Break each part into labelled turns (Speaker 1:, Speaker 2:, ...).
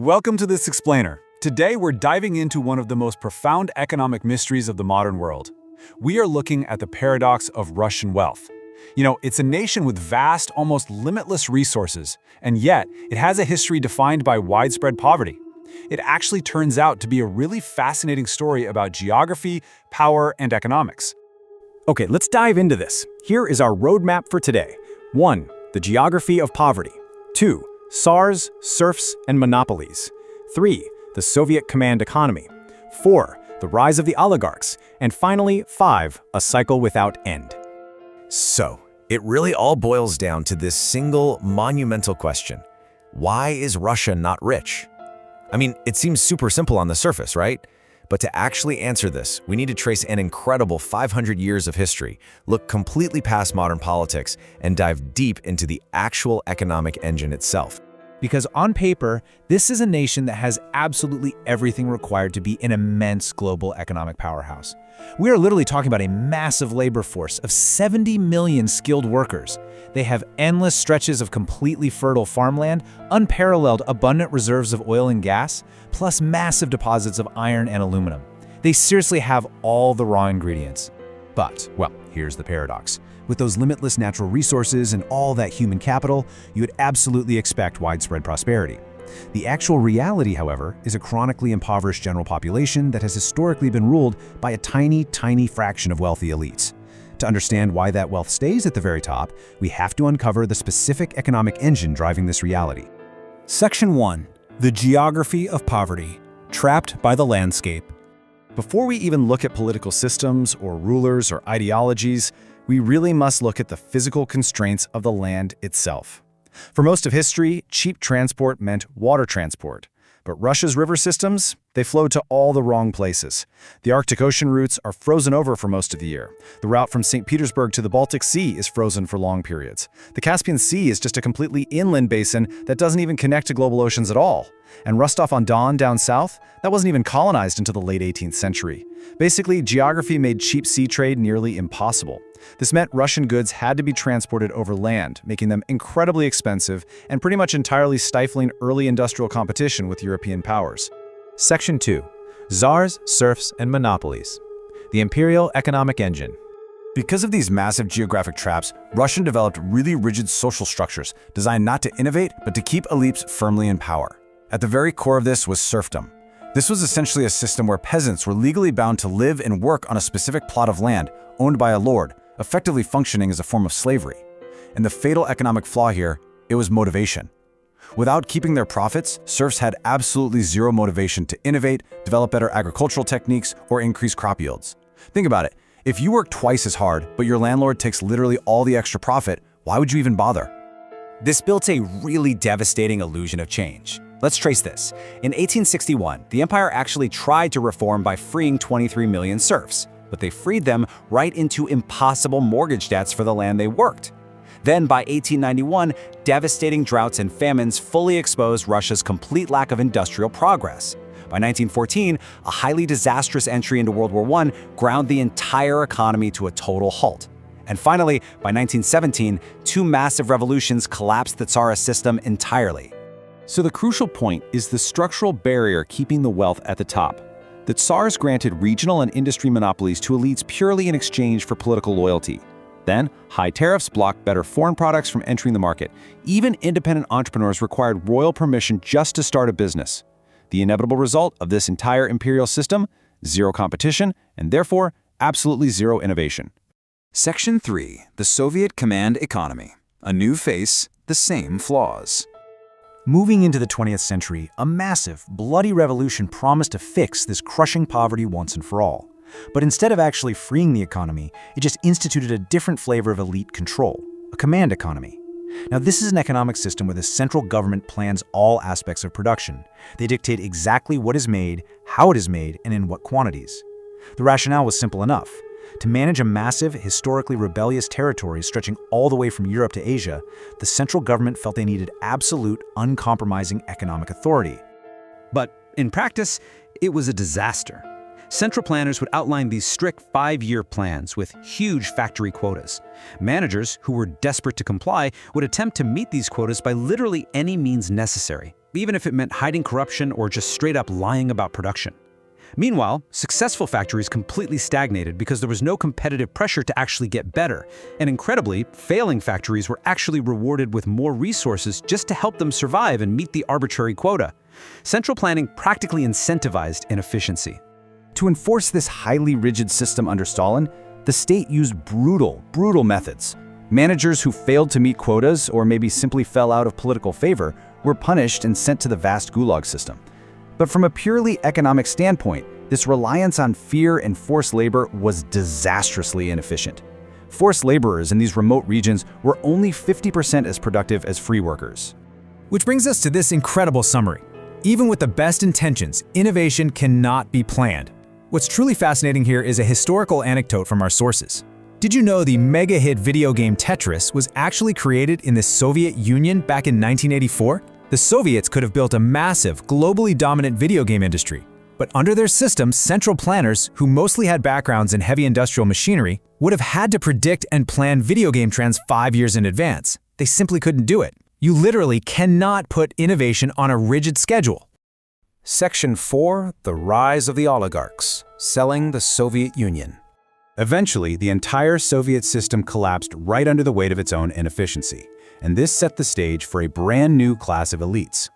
Speaker 1: Welcome to this explainer. Today we're diving into one of the most profound economic mysteries of the modern world. We are looking at the paradox of Russian wealth. It's a nation with vast, almost limitless resources, and yet it has a history defined by widespread poverty. It actually turns out to be a really fascinating story about geography, power, and economics.
Speaker 2: Okay, let's dive into this. Here is our roadmap for today. 1. The geography of poverty. 2. Tsars, serfs, and monopolies. 3. The Soviet command economy. 4. The rise of the oligarchs. And finally, 5. A cycle without end.
Speaker 3: So, it really all boils down to this single monumental question. Why is Russia not rich? I mean, it seems super simple on the surface, right? But to actually answer this, we need to trace an incredible 500 years of history, look completely past modern politics, and dive deep into the actual economic engine itself.
Speaker 4: Because on paper, this is a nation that has absolutely everything required to be an immense global economic powerhouse. We are literally talking about a massive labor force of 70 million skilled workers. They have endless stretches of completely fertile farmland, unparalleled abundant reserves of oil and gas, plus massive deposits of iron and aluminum. They seriously have all the raw ingredients. But, well, here's the paradox. With those limitless natural resources and all that human capital, you would absolutely expect widespread prosperity. The actual reality, however, is a chronically impoverished general population that has historically been ruled by a tiny fraction of wealthy elites. To understand why that wealth stays at the very top, we have to uncover the specific economic engine driving this reality.
Speaker 2: Section 1. The geography of poverty. Trapped by the landscape. Before we even look at political systems or rulers or ideologies, we really must look at the physical constraints of the land itself. For most of history, cheap transport meant water transport. But Russia's river systems, they flowed to all the wrong places. The Arctic Ocean routes are frozen over for most of the year. The route from St. Petersburg to the Baltic Sea is frozen for long periods. The Caspian Sea is just a completely inland basin that doesn't even connect to global oceans at all. And Rostov-on-Don down south, that wasn't even colonized until the late 18th century. Basically, geography made cheap sea trade nearly impossible. This meant Russian goods had to be transported over land, making them incredibly expensive and pretty much entirely stifling early industrial competition with European powers.
Speaker 4: Section 2. Tsars, serfs, and monopolies. The imperial economic engine.
Speaker 1: Because of these massive geographic traps, Russia developed really rigid social structures designed not to innovate, but to keep elites firmly in power. At the very core of this was serfdom. This was essentially a system where peasants were legally bound to live and work on a specific plot of land owned by a lord, effectively functioning as a form of slavery. And the fatal economic flaw here, it was motivation. Without keeping their profits, serfs had absolutely zero motivation to innovate, develop better agricultural techniques, or increase crop yields. Think about it. If you work twice as hard, but your landlord takes literally all the extra profit, why would you even bother?
Speaker 2: This built a really devastating illusion of change. Let's trace this. In 1861, the empire actually tried to reform by freeing 23 million serfs, but they freed them right into impossible mortgage debts for the land they worked. Then by 1891, devastating droughts and famines fully exposed Russia's complete lack of industrial progress. By 1914, a highly disastrous entry into World War I ground the entire economy to a total halt. And finally, by 1917, two massive revolutions collapsed the Tsarist system entirely.
Speaker 4: So the crucial point is the structural barrier keeping the wealth at the top. The Tsars granted regional and industry monopolies to elites purely in exchange for political loyalty. Then, high tariffs blocked better foreign products from entering the market. Even independent entrepreneurs required royal permission just to start a business. The inevitable result of this entire imperial system? Zero competition, and therefore, absolutely zero innovation.
Speaker 5: Section 3. The Soviet command economy. A new face, the same flaws.
Speaker 4: Moving into the 20th century, a massive, bloody revolution promised to fix this crushing poverty once and for all. But instead of actually freeing the economy, it just instituted a different flavor of elite control, a command economy. Now, this is an economic system where the central government plans all aspects of production. They dictate exactly what is made, how it is made, and in what quantities. The rationale was simple enough. To manage a massive, historically rebellious territory stretching all the way from Europe to Asia, the central government felt they needed absolute, uncompromising economic authority.
Speaker 6: But in practice, it was a disaster. Central planners would outline these strict 5-year plans with huge factory quotas. Managers, who were desperate to comply, would attempt to meet these quotas by literally any means necessary. even if it meant hiding corruption or just straight up lying about production. Meanwhile, successful factories completely stagnated because there was no competitive pressure to actually get better. And incredibly, failing factories were actually rewarded with more resources just to help them survive and meet the arbitrary quota. Central planning practically incentivized inefficiency.
Speaker 2: To enforce this highly rigid system under Stalin, the state used brutal methods. Managers who failed to meet quotas or maybe simply fell out of political favor were punished and sent to the vast gulag system. But from a purely economic standpoint, this reliance on fear and forced labor was disastrously inefficient. Forced laborers in these remote regions were only 50% as productive as free workers.
Speaker 4: Which brings us to this incredible summary. Even with the best intentions, innovation cannot be planned. What's truly fascinating here is a historical anecdote from our sources. Did you know the mega-hit video game Tetris was actually created in the Soviet Union back in 1984? The Soviets could have built a massive, globally dominant video game industry. But under their system, central planners, who mostly had backgrounds in heavy industrial machinery, would have had to predict and plan video game trends 5 years in advance. They simply couldn't do it. You literally cannot put innovation on a rigid schedule.
Speaker 1: Section 4. The Rise of the Oligarchs. Selling the Soviet Union.
Speaker 2: Eventually, the entire Soviet system collapsed right under the weight of its own inefficiency, and this set the stage for a brand new class of elites.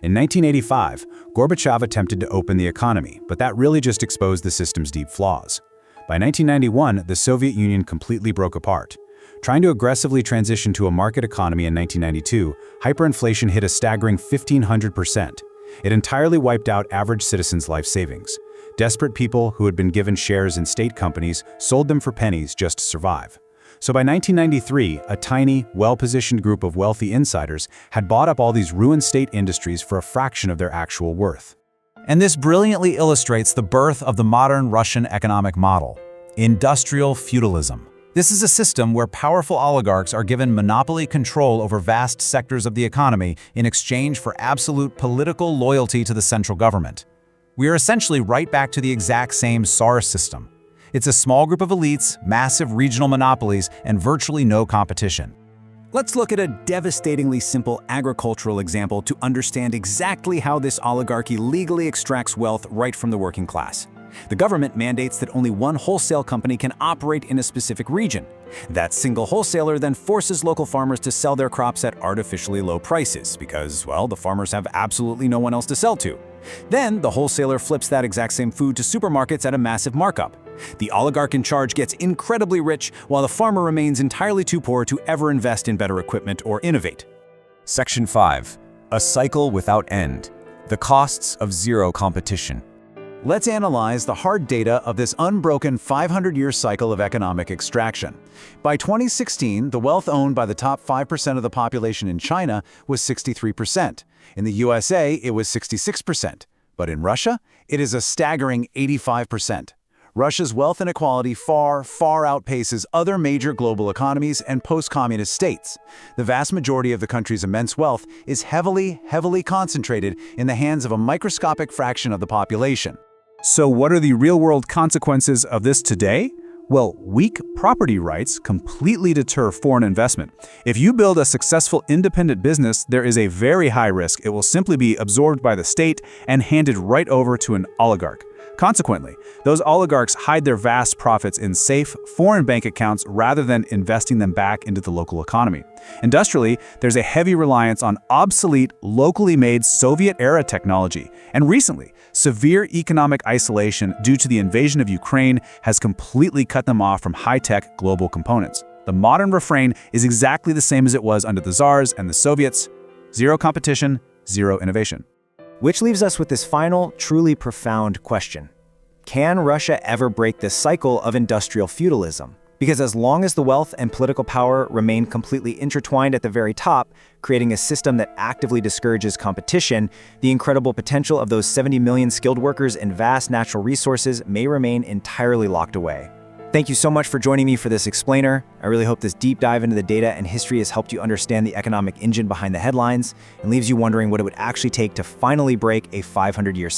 Speaker 2: In 1985, Gorbachev attempted to open the economy, but that really just exposed the system's deep flaws. By 1991, the Soviet Union completely broke apart. Trying to aggressively transition to a market economy in 1992, hyperinflation hit a staggering 1,500%. It entirely wiped out average citizens' life savings. Desperate people who had been given shares in state companies sold them for pennies just to survive. So by 1993, a tiny, well-positioned group of wealthy insiders had bought up all these ruined state industries for a fraction of their actual worth.
Speaker 1: And this brilliantly illustrates the birth of the modern Russian economic model, industrial feudalism. This is a system where powerful oligarchs are given monopoly control over vast sectors of the economy in exchange for absolute political loyalty to the central government. We are essentially right back to the exact same Tsars system. It's a small group of elites, massive regional monopolies, and virtually no competition.
Speaker 2: Let's look at a devastatingly simple agricultural example to understand exactly how this oligarchy legally extracts wealth right from the working class. The government mandates that only one wholesale company can operate in a specific region. That single wholesaler then forces local farmers to sell their crops at artificially low prices because, well, the farmers have absolutely no one else to sell to. Then, the wholesaler flips that exact same food to supermarkets at a massive markup. The oligarch in charge gets incredibly rich, while the farmer remains entirely too poor to ever invest in better equipment or innovate.
Speaker 5: Section 5. A cycle without end. The costs of zero competition.
Speaker 2: Let's analyze the hard data of this unbroken 500-year cycle of economic extraction. By 2016, the wealth owned by the top 5% of the population in China was 63%. In the USA, it was 66%. But in Russia, it is a staggering 85%. Russia's wealth inequality far outpaces other major global economies and post-communist states. The vast majority of the country's immense wealth is heavily concentrated in the hands of a microscopic fraction of the population.
Speaker 7: So what are the real-world consequences of this today? Well, weak property rights completely deter foreign investment. If you build a successful independent business, there is a very high risk it will simply be absorbed by the state and handed right over to an oligarch. Consequently, those oligarchs hide their vast profits in safe, foreign bank accounts rather than investing them back into the local economy. Industrially, there's a heavy reliance on obsolete, locally made Soviet-era technology. And recently, severe economic isolation due to the invasion of Ukraine has completely cut them off from high-tech global components. The modern refrain is exactly the same as it was under the Tsars and the Soviets: zero competition, zero innovation.
Speaker 8: Which leaves us with this final, truly profound question. Can Russia ever break this cycle of industrial feudalism? Because as long as the wealth and political power remain completely intertwined at the very top, creating a system that actively discourages competition, the incredible potential of those 70 million skilled workers and vast natural resources may remain entirely locked away. Thank you so much for joining me for this explainer. I really hope this deep dive into the data and history has helped you understand the economic engine behind the headlines and leaves you wondering what it would actually take to finally break a 500-year